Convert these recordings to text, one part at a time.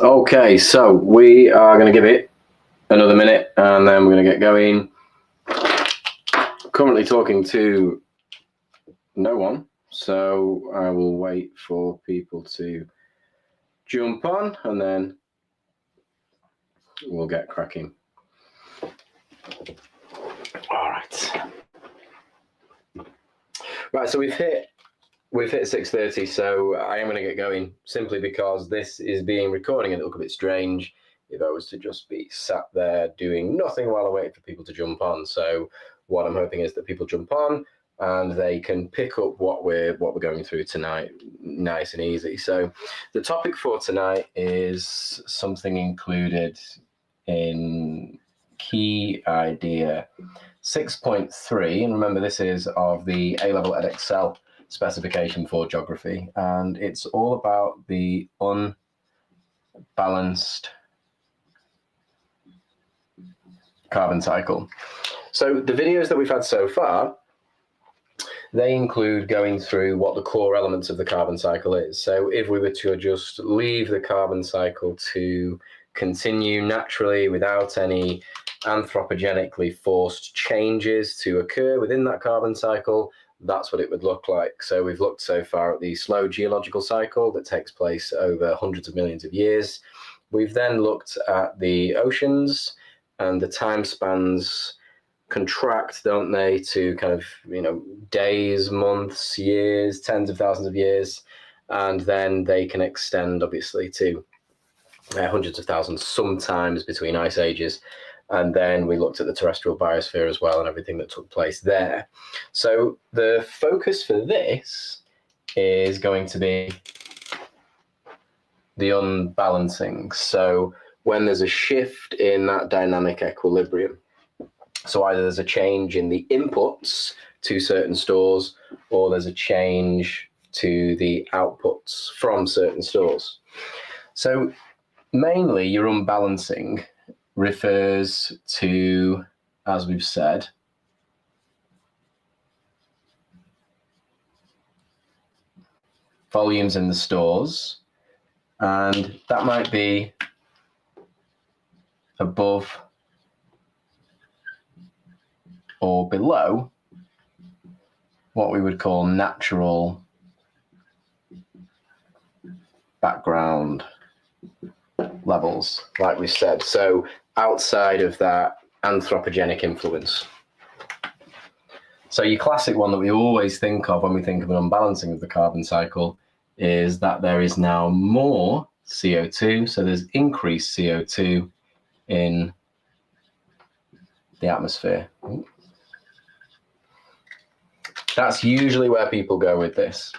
Okay, so we are going to give it another minute and then we're going to get going. Currently talking to no one, so I will wait for people to jump on and then we'll get cracking. All right. Right, so we've hit 6:30, so I am going to get going simply because this is being recording and it'll look a bit strange if I was to just be sat there doing nothing while I wait for people to jump on. So what I'm hoping is that people jump on and they can pick up what we're going through tonight nice and easy. So the topic for tonight is something included in key idea 6.3, and remember this is of the A-level Edexcel specification for geography, and it's all about the unbalanced carbon cycle. So the videos that we've had so far, they include going through what the core elements of the carbon cycle is. So if we were to just leave the carbon cycle to continue naturally without any anthropogenically forced changes to occur within that carbon cycle, that's what it would look like. So we've looked so far at the slow geological cycle that takes place over hundreds of millions of years. We've then looked at the oceans, and the time spans contract, don't they, to kind of, days, months, years, tens of thousands of years, and then they can extend obviously to hundreds of thousands, sometimes between ice ages. And then we looked at the terrestrial biosphere as well and everything that took place there. So the focus for this is going to be the unbalancing. So when there's a shift in that dynamic equilibrium, so either there's a change in the inputs to certain stores or there's a change to the outputs from certain stores. So mainly your unbalancing refers to, as we've said, volumes in the stores, and that might be above or below what we would call natural background levels, like we said. So outside of that anthropogenic influence. So your classic one that we always think of when we think of an unbalancing of the carbon cycle is that there is now more CO2. So there's increased CO2 in the atmosphere. That's usually where people go with this.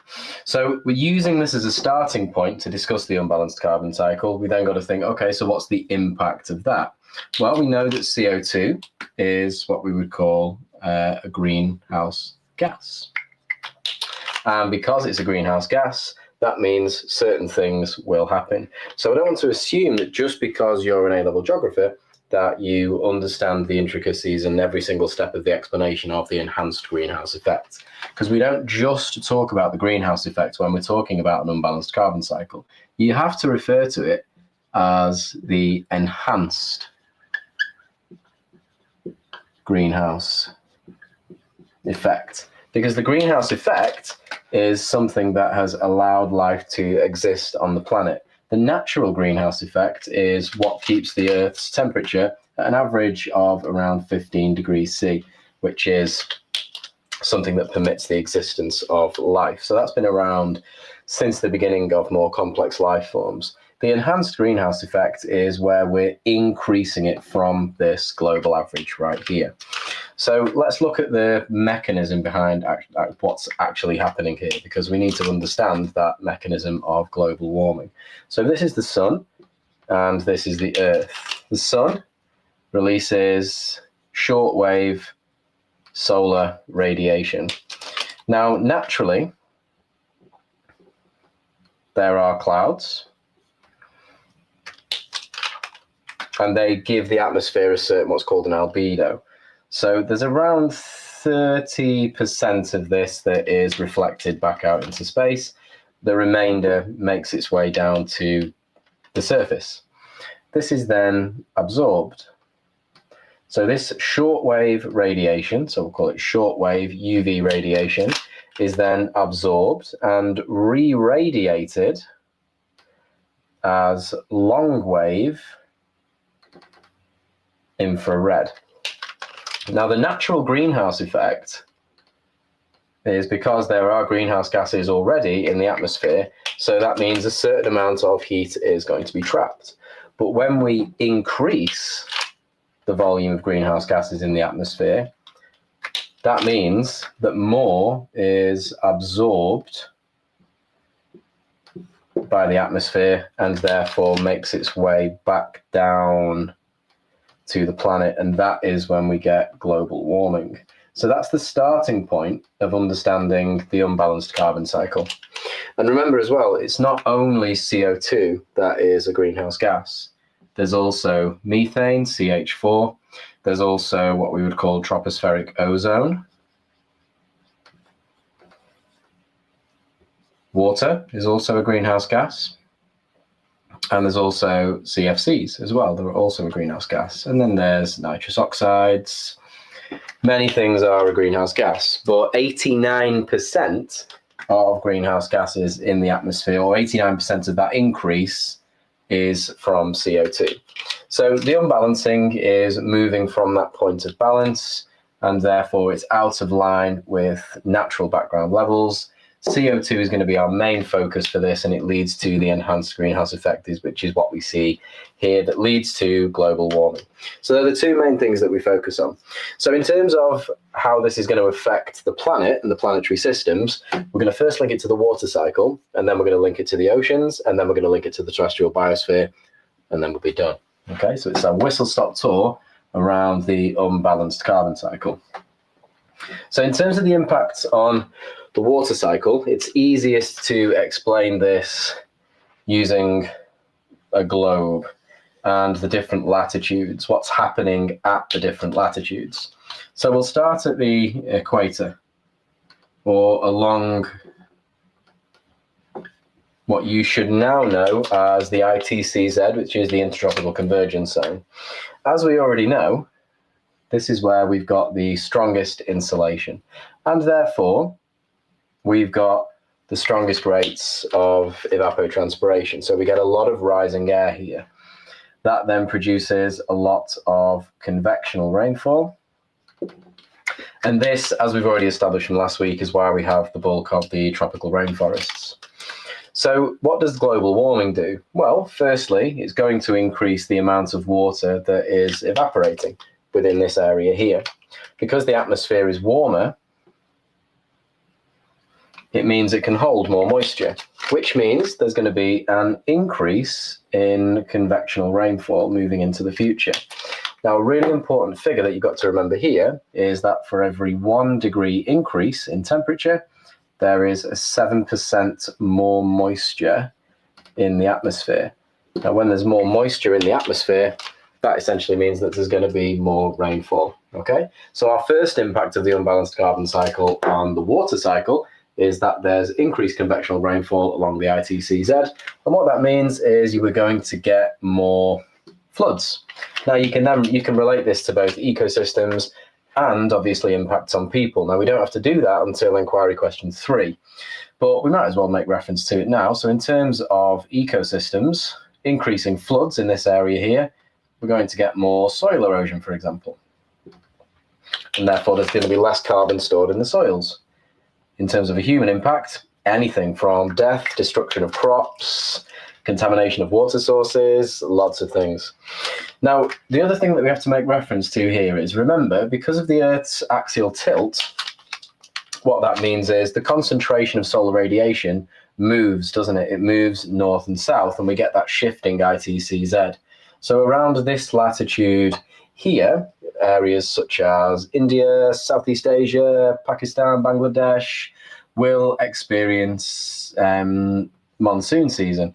So we're using this as a starting point to discuss the unbalanced carbon cycle. We then got to think, okay, so what's the impact of that? Well, we know that CO2 is what we would call a greenhouse gas. And because it's a greenhouse gas, that means certain things will happen. So I don't want to assume that just because you're an A-level geographer that you understand the intricacies and every single step of the explanation of the enhanced greenhouse effect. Because we don't just talk about the greenhouse effect when we're talking about an unbalanced carbon cycle. You have to refer to it as the enhanced greenhouse effect. Because the greenhouse effect is something that has allowed life to exist on the planet. The natural greenhouse effect is what keeps the Earth's temperature at an average of around 15 degrees C, which is something that permits the existence of life. So that's been around since the beginning of more complex life forms. The enhanced greenhouse effect is where we're increasing it from this global average right here. So let's look at the mechanism behind what's actually happening here, because we need to understand that mechanism of global warming. So this is the sun, and this is the Earth. The sun releases shortwave solar radiation. Now, naturally, there are clouds, and they give the atmosphere a certain what's called an albedo. So there's around 30% of this that is reflected back out into space. The remainder makes its way down to the surface. This is then absorbed. So this shortwave radiation, so we'll call it shortwave UV radiation, is then absorbed and re-radiated as long-wave infrared. Now, the natural greenhouse effect is because there are greenhouse gases already in the atmosphere, so that means a certain amount of heat is going to be trapped. But when we increase the volume of greenhouse gases in the atmosphere, that means that more is absorbed by the atmosphere and therefore makes its way back down to the planet, and that is when we get global warming. So that's the starting point of understanding the unbalanced carbon cycle. And remember as well, it's not only CO2 that is a greenhouse gas. There's also methane, CH4. There's also what we would call tropospheric ozone. Water is also a greenhouse gas. And there's also CFCs as well. They're also a greenhouse gas. And then there's nitrous oxides. Many things are a greenhouse gas, but 89% of greenhouse gases in the atmosphere, or 89% of that increase, is from CO2. So the unbalancing is moving from that point of balance, and therefore it's out of line with natural background levels. CO2 is going to be our main focus for this, and it leads to the enhanced greenhouse effect, which is what we see here, that leads to global warming. So they're the two main things that we focus on. So in terms of how this is going to affect the planet and the planetary systems, we're going to first link it to the water cycle, and then we're going to link it to the oceans, and then we're going to link it to the terrestrial biosphere, and then we'll be done. Okay, so it's a whistle-stop tour around the unbalanced carbon cycle. So in terms of the impact on the water cycle, it's easiest to explain this using a globe and the different latitudes, what's happening at the different latitudes. So we'll start at the equator, or along what you should now know as the ITCZ, which is the Intertropical Convergence Zone. As we already know, this is where we've got the strongest insolation, and therefore we've got the strongest rates of evapotranspiration. So we get a lot of rising air here. That then produces a lot of convectional rainfall. And this, as we've already established from last week, is why we have the bulk of the tropical rainforests. So what does global warming do? Well, firstly, it's going to increase the amount of water that is evaporating within this area here. Because the atmosphere is warmer, it means it can hold more moisture, which means there's going to be an increase in convectional rainfall moving into the future. Now, a really important figure that you've got to remember here is that for every 1 degree increase in temperature, there is a 7% more moisture in the atmosphere. Now, when there's more moisture in the atmosphere, that essentially means that there's going to be more rainfall. Okay, so our first impact of the unbalanced carbon cycle on the water cycle is that there's increased convectional rainfall along the ITCZ, and what that means is you are going to get more floods. Now you can relate this to both ecosystems and obviously impacts on people. Now we don't have to do that until inquiry question 3, but we might as well make reference to it now. So in terms of ecosystems, increasing floods in this area here, we're going to get more soil erosion, for example, and therefore there's going to be less carbon stored in the soils. In terms of a human impact, anything from death, destruction of crops, contamination of water sources, lots of things. Now, the other thing that we have to make reference to here is, remember, because of the Earth's axial tilt, what that means is the concentration of solar radiation moves, doesn't it? It moves north and south, and we get that shifting ITCZ. So around this latitude here, areas such as India, Southeast Asia, Pakistan, Bangladesh will experience monsoon season.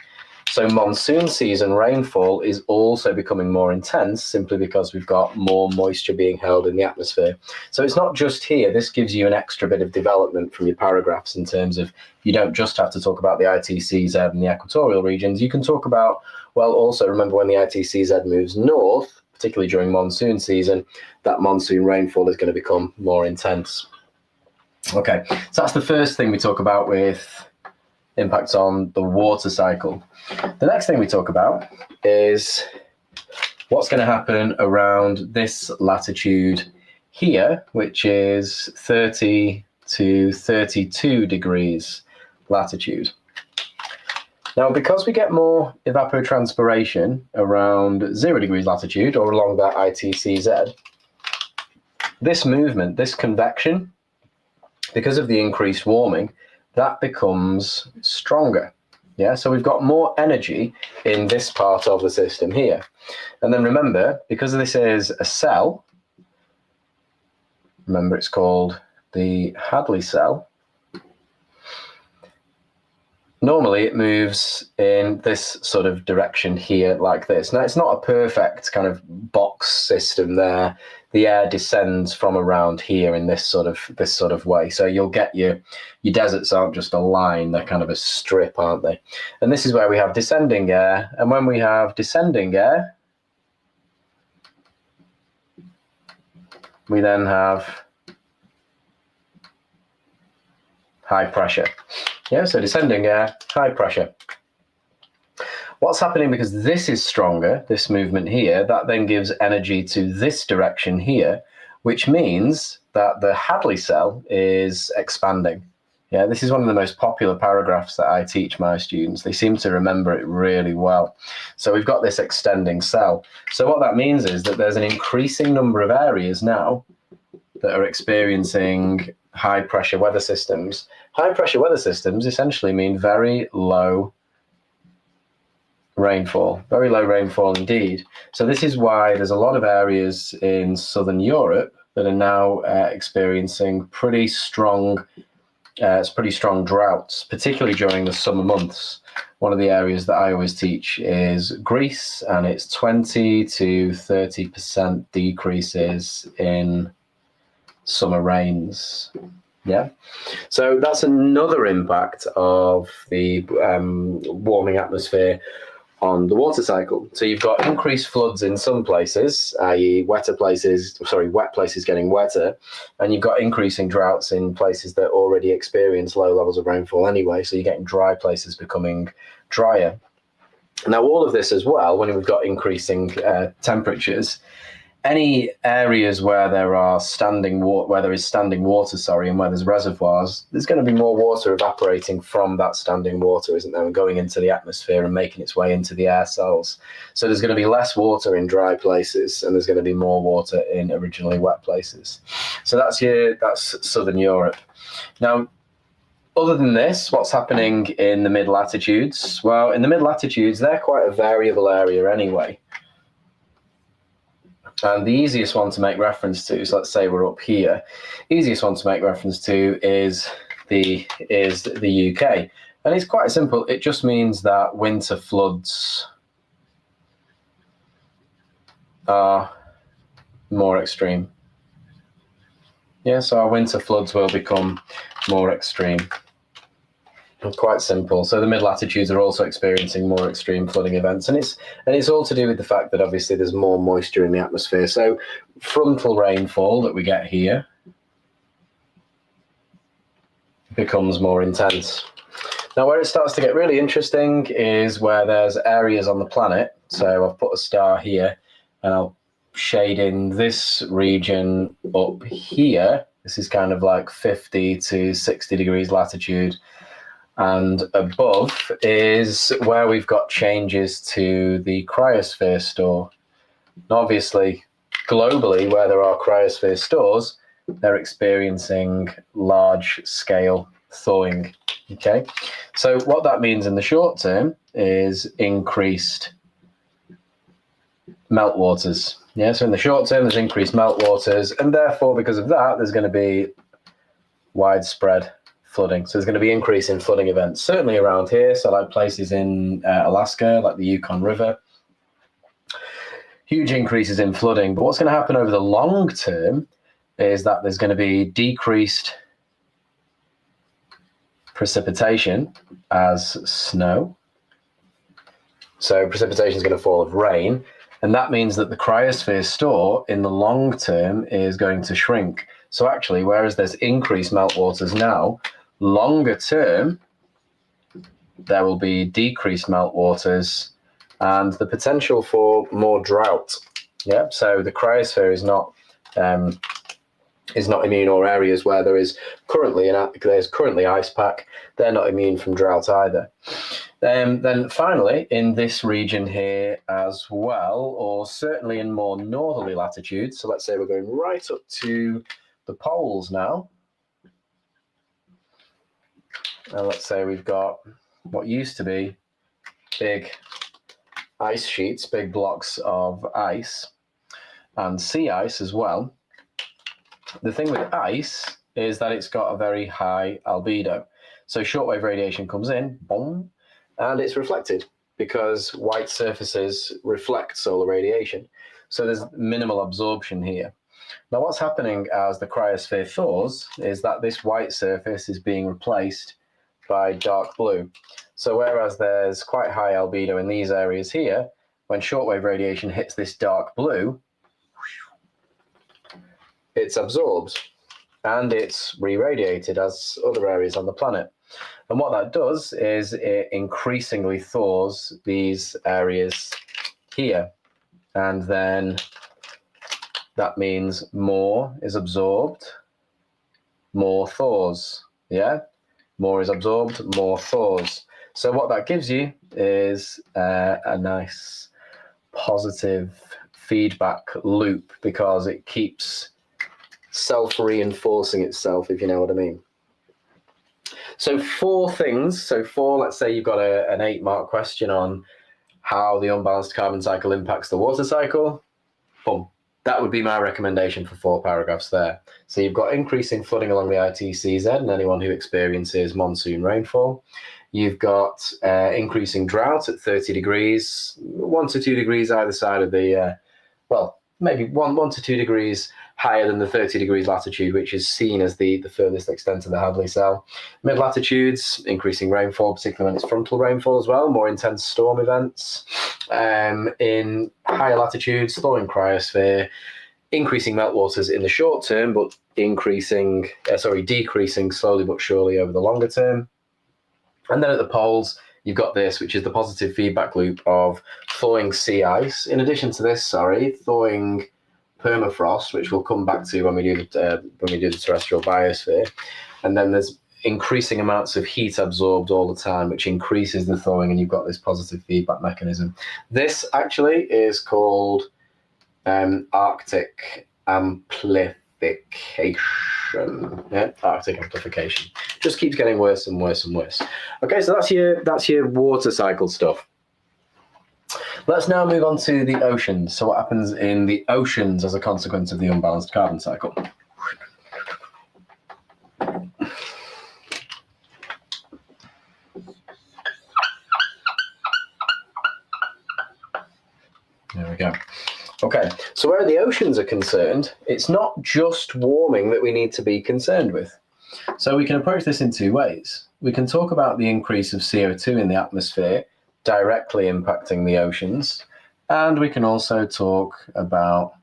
So monsoon season rainfall is also becoming more intense simply because we've got more moisture being held in the atmosphere. So it's not just here. This gives you an extra bit of development from your paragraphs in terms of you don't just have to talk about the ITCZ and the equatorial regions. You can talk about, well, also remember when the ITCZ moves north, particularly during monsoon season, that monsoon rainfall is going to become more intense. Okay, so that's the first thing we talk about with impacts on the water cycle. The next thing we talk about is what's going to happen around this latitude here, which is 30 to 32 degrees latitude. Now, because we get more evapotranspiration around 0 degrees latitude or along that ITCZ, this movement, this convection, because of the increased warming, that becomes stronger. Yeah, so we've got more energy in this part of the system here. And then remember, because this is a cell, remember it's called the Hadley cell, normally it moves in this sort of direction here like this. Now, it's not a perfect kind of box system there. The air descends from around here in this sort of way. So you'll get your deserts aren't just a line, they're kind of a strip, aren't they? And this is where we have descending air. And when we have descending air, we then have high pressure. Yeah, so descending air, high pressure. What's happening, because this is stronger, this movement here, that then gives energy to this direction here, which means that the Hadley cell is expanding. Yeah, this is one of the most popular paragraphs that I teach my students. They seem to remember it really well. So we've got this extending cell. So what that means is that there's an increasing number of areas now that are experiencing high pressure weather systems. High pressure weather systems essentially mean very low rainfall, very low rainfall indeed. So this is why there's a lot of areas in southern Europe that are now experiencing pretty strong droughts, particularly during the summer months. One of the areas that I always teach is Greece, and it's 20 to 30% decreases in summer rains. Yeah, so that's another impact of the warming atmosphere on the water cycle. So you've got increased floods in some places, i.e. wet places getting wetter, and you've got increasing droughts in places that already experience low levels of rainfall anyway, so you're getting dry places becoming drier. Now, all of this as well, when we've got increasing temperatures, any areas where there is standing water, and where there's reservoirs, there's going to be more water evaporating from that standing water, isn't there, and going into the atmosphere and making its way into the air cells. So there's going to be less water in dry places, and there's going to be more water in originally wet places. So that's southern Europe. Now, other than this, what's happening in the mid-latitudes? Well, in the mid-latitudes, they're quite a variable area anyway. And the easiest one to make reference to, so let's say we're up here, easiest one to make reference to is the UK. And it's quite simple. It just means that winter floods are more extreme. Yeah, so our winter floods will become more extreme. Quite simple. So the mid-latitudes are also experiencing more extreme flooding events, and it's all to do with the fact that obviously there's more moisture in the atmosphere. So frontal rainfall that we get here becomes more intense. Now, where it starts to get really interesting is where there's areas on the planet. So I've put a star here, and I'll shade in this region up here. This is kind of like 50 to 60 degrees latitude. And above is where we've got changes to the cryosphere store. And obviously, globally, where there are cryosphere stores, they're experiencing large-scale thawing. Okay, so what that means in the short term is increased meltwaters. Yeah, so in the short term, there's increased meltwaters, and therefore, because of that, there's going to be widespread flooding. So there's going to be increase in flooding events, certainly around here. So like places in Alaska, like the Yukon River, huge increases in flooding. But what's going to happen over the long term is that there's going to be decreased precipitation as snow. So precipitation is going to fall of rain, and that means that the cryosphere store in the long term is going to shrink. So actually, whereas there's increased meltwaters now, longer term, there will be decreased meltwaters and the potential for more drought. Yeah, so the cryosphere is not immune, or areas where there's currently ice pack, they're not immune from drought either. Then finally, in this region here as well, or certainly in more northerly latitudes, so let's say we're going right up to the poles now, and let's say we've got what used to be big ice sheets, big blocks of ice, and sea ice as well. The thing with ice is that it's got a very high albedo. So shortwave radiation comes in, boom, and it's reflected because white surfaces reflect solar radiation. So there's minimal absorption here. Now what's happening as the cryosphere thaws is that this white surface is being replaced by dark blue. So whereas there's quite high albedo in these areas here, when shortwave radiation hits this dark blue, it's absorbed and it's re-radiated as other areas on the planet. And what that does is it increasingly thaws these areas here. And then that means more is absorbed, more thaws. Yeah, more is absorbed, more thaws. So what that gives you is a nice positive feedback loop, because it keeps self-reinforcing itself, if you know what I mean. So four things. So let's say you've got an 8-mark question on how the unbalanced carbon cycle impacts the water cycle. Boom. That would be my recommendation for 4 paragraphs there. So you've got increasing flooding along the ITCZ and anyone who experiences monsoon rainfall. You've got increasing drought at 30 degrees, 1 to 2 degrees either side of the, maybe 1 to 2 degrees higher than the 30 degrees latitude, which is seen as the furthest extent of the Hadley cell. Mid-latitudes, increasing rainfall, particularly when it's frontal rainfall as well, more intense storm events. In higher latitudes, thawing cryosphere, increasing meltwaters in the short term, but decreasing slowly but surely over the longer term. And then at the poles, you've got this, which is the positive feedback loop of thawing sea ice. In addition to this, thawing permafrost, which we'll come back to when we do the terrestrial biosphere. And then there's increasing amounts of heat absorbed all the time, which increases the thawing, and you've got this positive feedback mechanism. This actually is called Arctic amplification. Yeah, Arctic amplification. Just keeps getting worse and worse and worse. Okay, so that's your water cycle stuff. Let's now move on to the oceans. So what happens in the oceans as a consequence of the unbalanced carbon cycle? There we go. Okay, so where the oceans are concerned, it's not just warming that we need to be concerned with. So we can approach this in 2 ways. We can talk about the increase of CO2 in the atmosphere directly impacting the oceans, and we can also talk about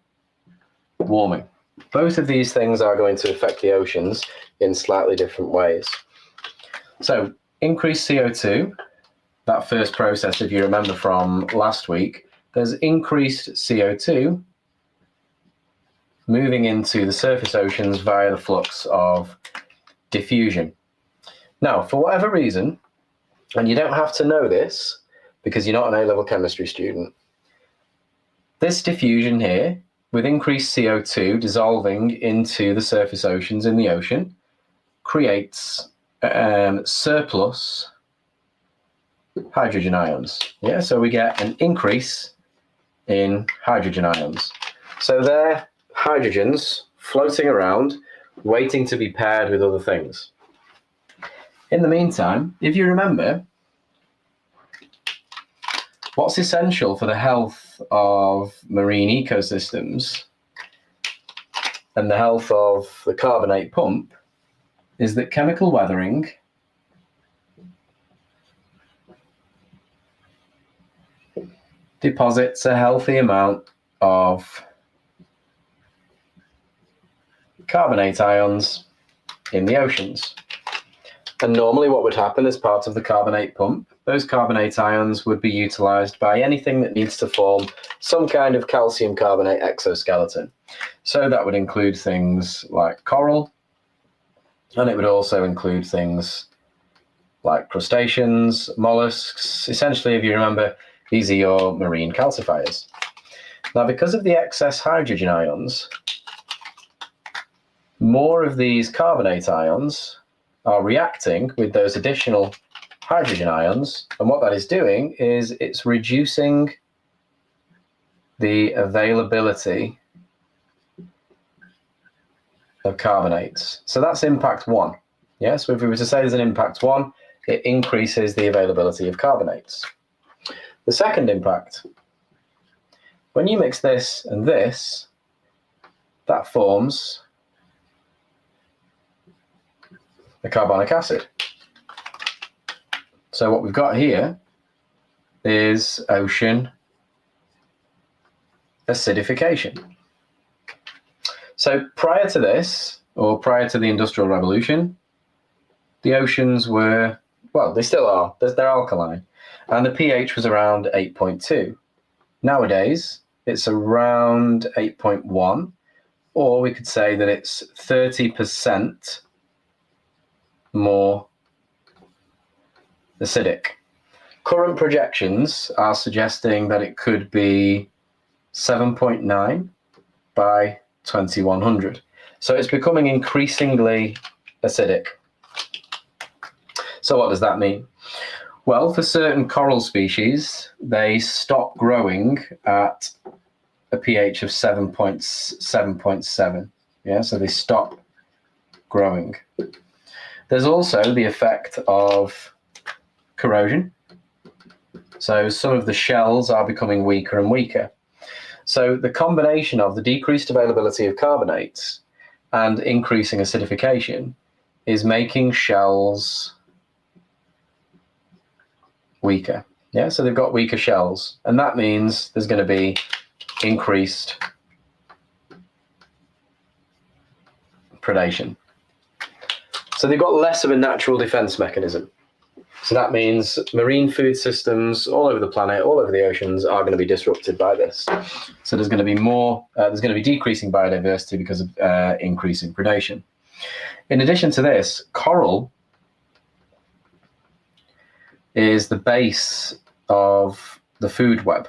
warming. Both of these things are going to affect the oceans in slightly different ways. So increased CO2, that first process, if you remember from last week, there's increased CO2 moving into the surface oceans via the flux of diffusion. Now, for whatever reason, and you don't have to know this because you're not an A-level chemistry student, this diffusion here, with increased CO2 dissolving into the surface oceans in the ocean, creates surplus hydrogen ions. Yeah, so we get an increase in hydrogen ions. So they're hydrogens floating around, waiting to be paired with other things. In the meantime, if you remember, what's essential for the health of marine ecosystems and the health of the carbonate pump is that chemical weathering deposits a healthy amount of carbonate ions in the oceans. And normally what would happen as part of the carbonate pump, those carbonate ions would be utilized by anything that needs to form some kind of calcium carbonate exoskeleton. So that would include things like coral, and it would also include things like crustaceans, mollusks. Essentially, if you remember, these are your marine calcifiers. Now, because of the excess hydrogen ions, more of these carbonate ions are reacting with those additional hydrogen ions, and what that is doing is it's reducing the availability of carbonates. So that's impact one. Yeah, so if we were to say there's an impact one, it increases the availability of carbonates. The second impact, when you mix this and this, that forms the carbonic acid. So what we've got here is ocean acidification. So prior to this, or prior to the Industrial Revolution, the oceans were, well, they still are, they're alkaline, and the pH was around 8.2. Nowadays, it's around 8.1, or we could say that it's 30% more acidic. Current projections are suggesting that it could be 7.9 by 2100. So it's becoming increasingly acidic. So what does that mean? Well, for certain coral species, they stop growing at a pH of 7.7. Yeah, so they stop growing. There's also the effect of corrosion. So some of the shells are becoming weaker and weaker. So the combination of the decreased availability of carbonates and increasing acidification is making shells weaker. Yeah, so they've got weaker shells, and that means there's going to be increased predation. So they've got less of a natural defense mechanism. So that means marine food systems all over the planet, all over the oceans, are going to be disrupted by this. So there's going to be more, there's going to be decreasing biodiversity because of increasing predation. In addition to this, coral is the base of the food web.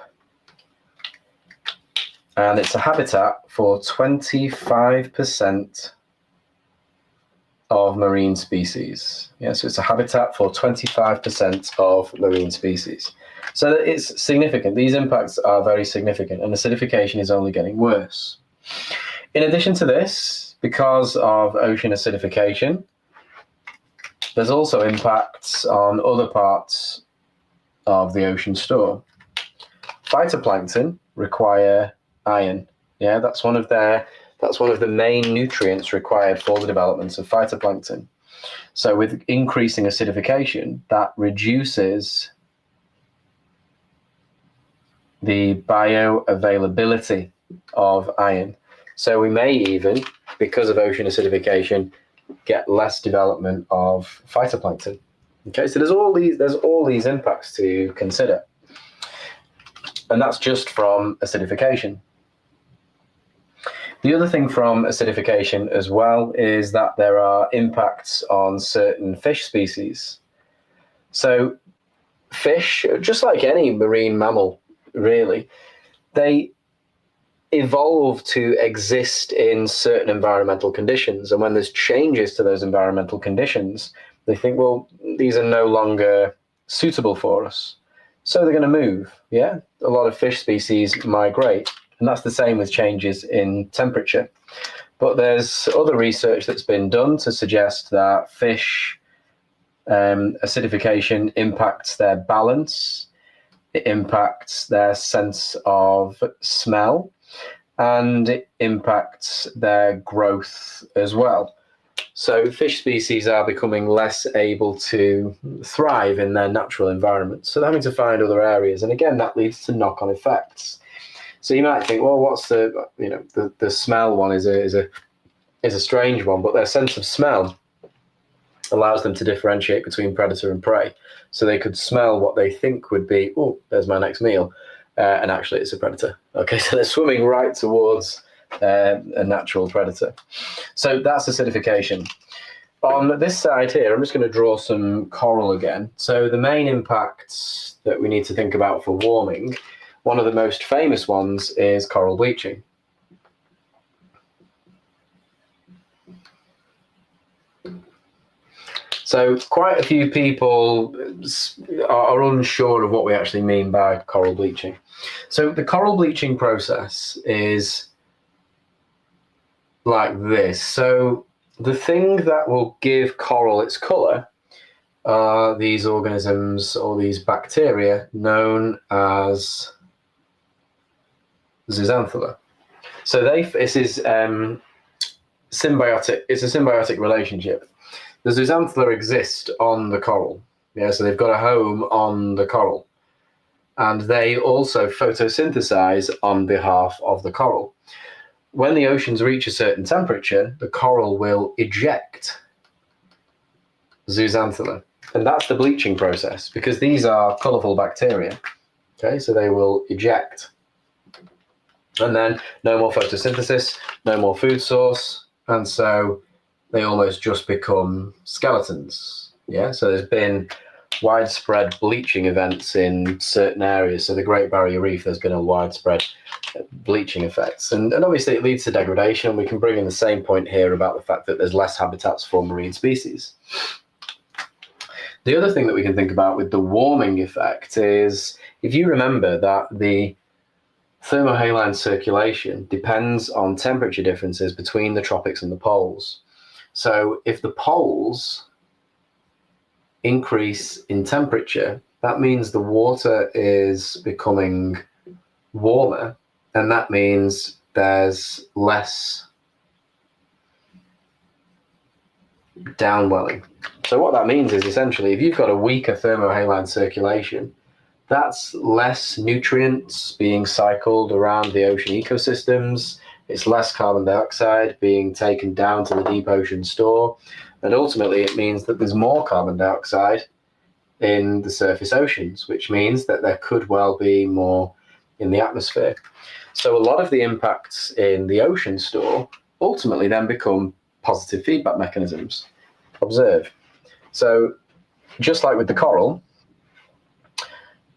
And it's a habitat for 25% of marine species. Yeah, so it's a habitat for 25% of marine species. So it's significant. These impacts are very significant, and acidification is only getting worse. In addition to this, because of ocean acidification, there's also impacts on other parts of the ocean store. Phytoplankton require iron. Yeah, that's one of the main nutrients required for the development of phytoplankton. So with increasing acidification, that reduces the bioavailability of iron. So we may even, because of ocean acidification, get less development of phytoplankton. Okay, so there's all these impacts to consider. And that's just from acidification. The other thing from acidification as well is that there are impacts on certain fish species. So fish, just like any marine mammal, really, they evolve to exist in certain environmental conditions. And when there's changes to those environmental conditions, they think, well, these are no longer suitable for us. So they're going to move. Yeah, a lot of fish species migrate. And that's the same with changes in temperature. But there's other research that's been done to suggest that fish Acidification impacts their balance, it impacts their sense of smell, and it impacts their growth as well. So fish species are becoming less able to thrive in their natural environment. So they're having to find other areas. And again, that leads to knock-on effects. So you might think, well, what's the smell one is a strange one, but their sense of smell allows them to differentiate between predator and prey. So they could smell what they think would be, oh, there's my next meal, and actually it's a predator. Okay, so they're swimming right towards a natural predator. So that's acidification. On this side here, I'm just going to draw some coral again. So the main impacts that we need to think about for warming, one of the most famous ones is coral bleaching. So quite a few people are unsure of what we actually mean by coral bleaching. So the coral bleaching process is like this. So the thing that will give coral its colour are these organisms or these bacteria known as zooxanthellae. So this is symbiotic. It's a symbiotic relationship. The zooxanthellae exist on the coral. Yeah, so they've got a home on the coral. And they also photosynthesize on behalf of the coral. When the oceans reach a certain temperature, the coral will eject zooxanthellae. And that's the bleaching process, because these are colourful bacteria. Okay, so they will eject. And then no more photosynthesis, no more food source, and so they almost just become skeletons. Yeah, so there's been widespread bleaching events in certain areas. So the Great Barrier Reef, there's been a widespread bleaching effects. And obviously it leads to degradation. We can bring in the same point here about the fact that there's less habitats for marine species. The other thing that we can think about with the warming effect is, if you remember that the thermohaline circulation depends on temperature differences between the tropics and the poles. So if the poles increase in temperature, that means the water is becoming warmer, and that means there's less downwelling. So what that means is, essentially, if you've got a weaker thermohaline circulation, that's less nutrients being cycled around the ocean ecosystems. It's less carbon dioxide being taken down to the deep ocean store. And ultimately, it means that there's more carbon dioxide in the surface oceans, which means that there could well be more in the atmosphere. So a lot of the impacts in the ocean store ultimately then become positive feedback mechanisms. Observe. So just like with the coral,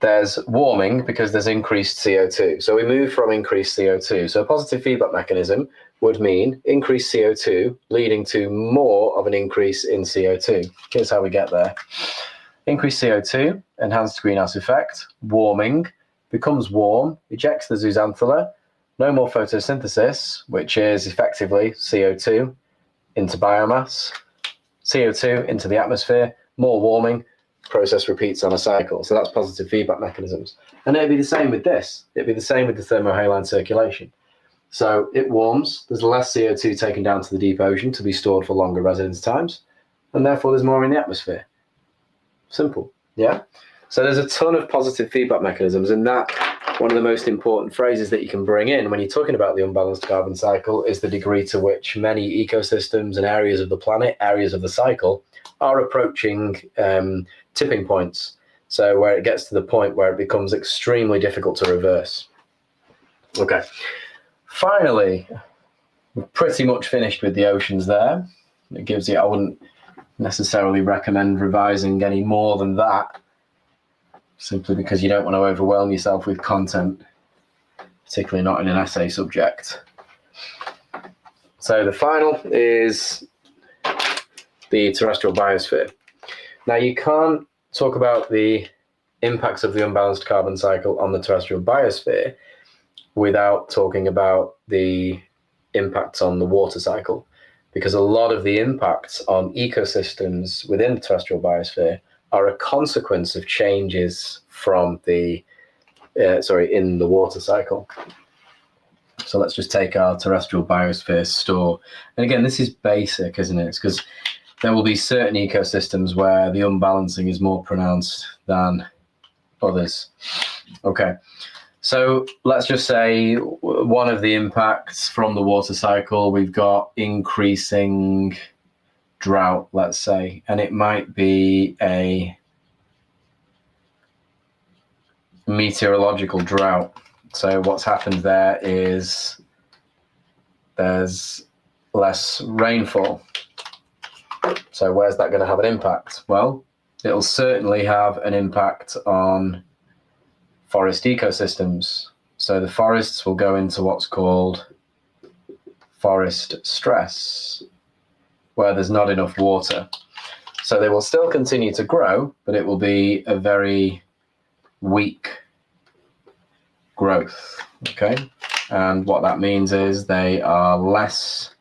there's warming because there's increased CO2. So we move from increased CO2. So a positive feedback mechanism would mean increased CO2 leading to more of an increase in CO2. Here's how we get there. Increased CO2, enhanced greenhouse effect, warming, becomes warm, ejects the zooxanthellae, no more photosynthesis, which is effectively CO2 into biomass, CO2 into the atmosphere, more warming, process repeats on a cycle. So that's positive feedback mechanisms. And it'd be the same with this. It'd be the same with the thermohaline circulation. So it warms, there's less CO2 taken down to the deep ocean to be stored for longer residence times, and therefore there's more in the atmosphere. Simple, yeah? So there's a ton of positive feedback mechanisms, and that, one of the most important phrases that you can bring in when you're talking about the unbalanced carbon cycle is the degree to which many ecosystems and areas of the planet, areas of the cycle, are approaching tipping points. So where it gets to the point where it becomes extremely difficult to reverse. Okay. Finally, we're pretty much finished with the oceans there. It gives you, I wouldn't necessarily recommend revising any more than that, simply because you don't want to overwhelm yourself with content, particularly not in an essay subject. So the final is the terrestrial biosphere. Now, you can't talk about the impacts of the unbalanced carbon cycle on the terrestrial biosphere without talking about the impacts on the water cycle. because a lot of the impacts on ecosystems within the terrestrial biosphere are a consequence of changes from the in the water cycle. So let's just take our terrestrial biosphere store. And again, this is basic, isn't it? It's because there will be certain ecosystems where the unbalancing is more pronounced than others. Okay, so let's just say one of the impacts from the water cycle, we've got increasing drought, let's say, and it might be a meteorological drought. So what's happened there is there's less rainfall. So where's that going to have an impact? Well, it'll certainly have an impact on forest ecosystems. So the forests will go into what's called forest stress, where there's not enough water. So they will still continue to grow, but it will be a very weak growth, okay? And what that means is they are less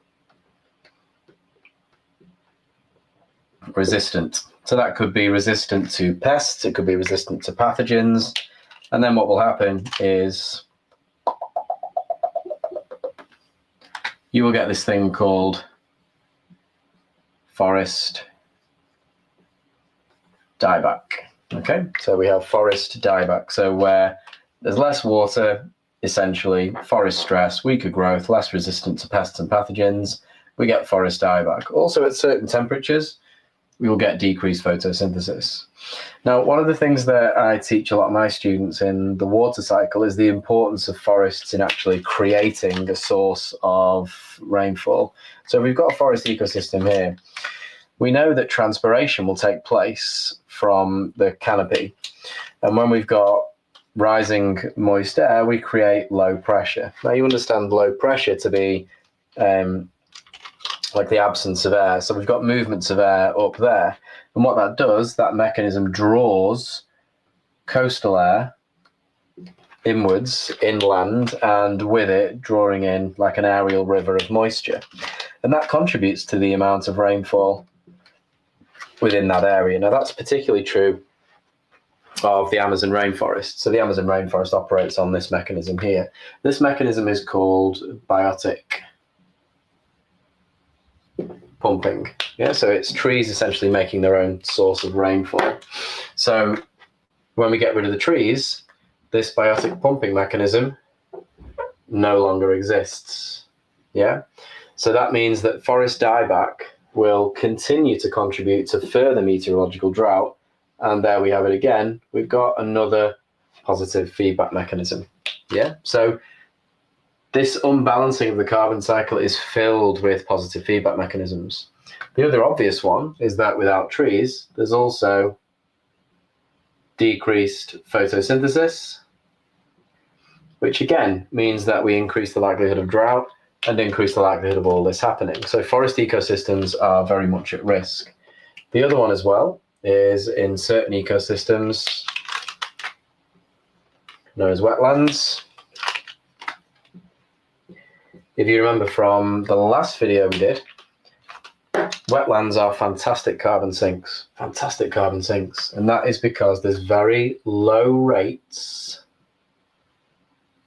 resistant. So that could be resistant to pests, it could be resistant to pathogens, and then what will happen is you will get this thing called forest dieback. Okay, so we have forest dieback. So where there's less water, essentially, forest stress, weaker growth, less resistant to pests and pathogens, we get forest dieback. Also at certain temperatures, we will get decreased photosynthesis. Now, one of the things that I teach a lot of my students in the water cycle is the importance of forests in actually creating a source of rainfall. So we've got a forest ecosystem here. We know that transpiration will take place from the canopy. And when we've got rising moist air, we create low pressure. Now you understand low pressure to be like the absence of air. So we've got movements of air up there. And what that does, that mechanism draws coastal air inwards, inland, and with it drawing in like an aerial river of moisture. And that contributes to the amount of rainfall within that area. Now that's particularly true of the Amazon rainforest. So the Amazon rainforest operates on this mechanism here. This mechanism is called biotic pumping. Yeah, so it's trees essentially making their own source of rainfall. So when we get rid of the trees, this biotic pumping mechanism no longer exists. Yeah, so that means that forest dieback will continue to contribute to further meteorological drought. And there we have it again. We've got another positive feedback mechanism. Yeah, so this unbalancing of the carbon cycle is filled with positive feedback mechanisms. The other obvious one is that without trees, there's also decreased photosynthesis, which again means that we increase the likelihood of drought and increase the likelihood of all this happening. So forest ecosystems are very much at risk. The other one as well is in certain ecosystems known as wetlands. If you remember from the last video we did, wetlands are fantastic carbon sinks, and that is because there's very low rates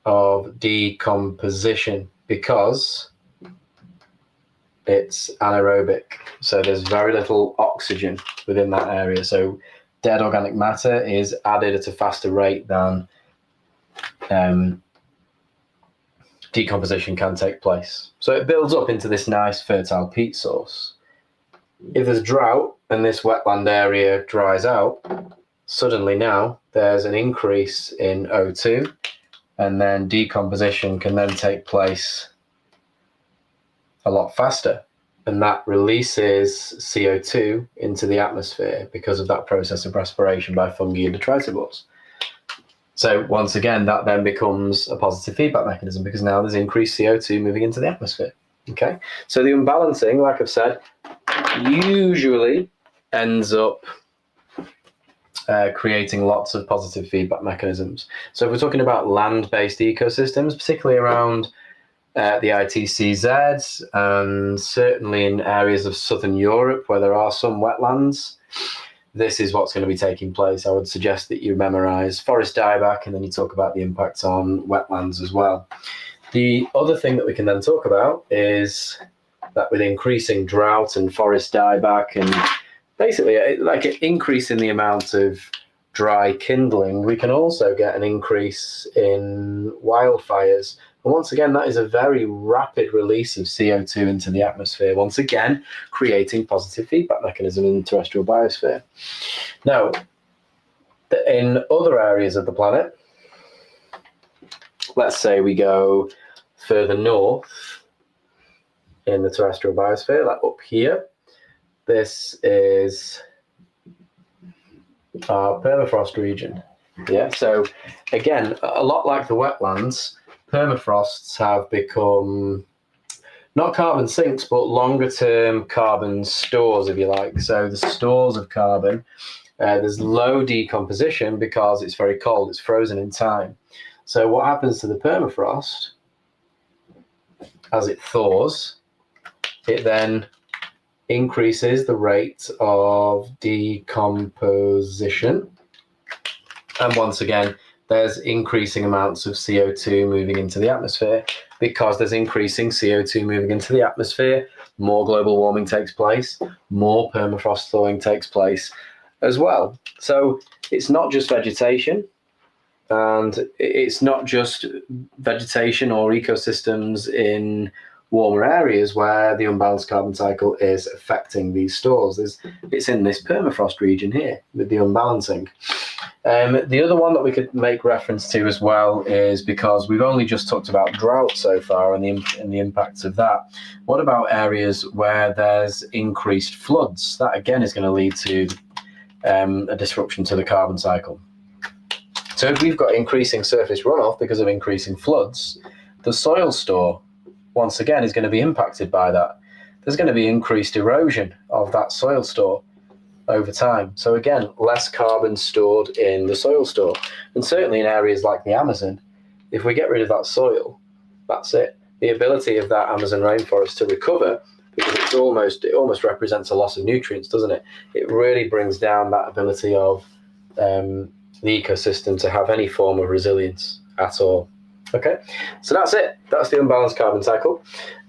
of decomposition because it's anaerobic, so there's very little oxygen within that area, so dead organic matter is added at a faster rate than decomposition can take place. So it builds up into this nice fertile peat source. If there's drought and this wetland area dries out, suddenly now there's an increase in O2, and then decomposition can then take place a lot faster, and that releases CO2 into the atmosphere because of that process of respiration by fungi and detritivores. So once again, that then becomes a positive feedback mechanism because now there's increased CO2 moving into the atmosphere. Okay, so the unbalancing, like I've said, usually ends up creating lots of positive feedback mechanisms. So if we're talking about land-based ecosystems, particularly around the ITCZ, and certainly in areas of southern Europe where there are some wetlands, this is what's going to be taking place. I would suggest that you memorize forest dieback, and then you talk about the impact on wetlands as well. The other thing that we can then talk about is that with increasing drought and forest dieback, and basically like an increase in the amount of dry kindling, we can also get an increase in wildfires. And once again, that is a very rapid release of CO2 into the atmosphere, once again, creating positive feedback mechanism in the terrestrial biosphere. Now, in other areas of the planet, let's say we go further north in the terrestrial biosphere, like up here, this is our permafrost region. Yeah, so again, a lot like the wetlands, permafrosts have become not carbon sinks, but longer term carbon stores, if you like. So the stores of carbon, there's low decomposition because it's very cold, it's frozen in time. So what happens to the permafrost as it thaws, it then increases the rate of decomposition. And once again, there's increasing amounts of CO2 moving into the atmosphere. Because there's increasing CO2 moving into the atmosphere, more global warming takes place, more permafrost thawing takes place as well. So it's not just vegetation, and it's not just vegetation or ecosystems in warmer areas where the unbalanced carbon cycle is affecting these stores. It's in this permafrost region here with the unbalancing. The other one that we could make reference to as well is, because we've only just talked about drought so far and the impacts of that, what about areas where there's increased floods? That again is going to lead to a disruption to the carbon cycle. So if we've got increasing surface runoff because of increasing floods, the soil store once again is going to be impacted by that. There's going to be increased erosion of that soil store over time. So again, less carbon stored in the soil store. And certainly in areas like the Amazon, if we get rid of that soil, that's it. The ability of that Amazon rainforest to recover, because it almost represents a loss of nutrients, doesn't it? It really brings down that ability of the ecosystem to have any form of resilience at all. Okay, so that's it. That's the unbalanced carbon cycle.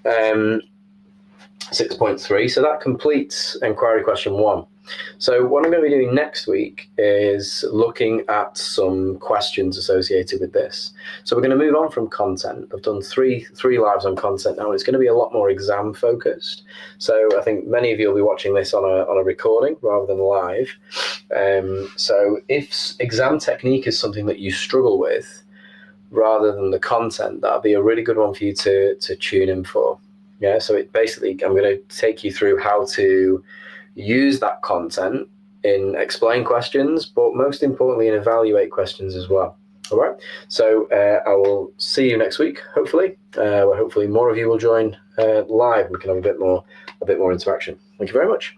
6.3. So that completes inquiry question 1. So what I'm going to be doing next week is looking at some questions associated with this. So we're going to move on from content. I've done three lives on content now. It's going to be a lot more exam focused. So I think many of you will be watching this on a recording rather than live. So if exam technique is something that you struggle with, rather than the content, that'll be a really good one for you to tune in for. Yeah, so it basically, I'm going to take you through how to use that content in explain questions, but most importantly in evaluate questions as well. All right, so I will see you next week, hopefully. Where hopefully more of you will join live and we can have a bit more interaction. Thank you very much.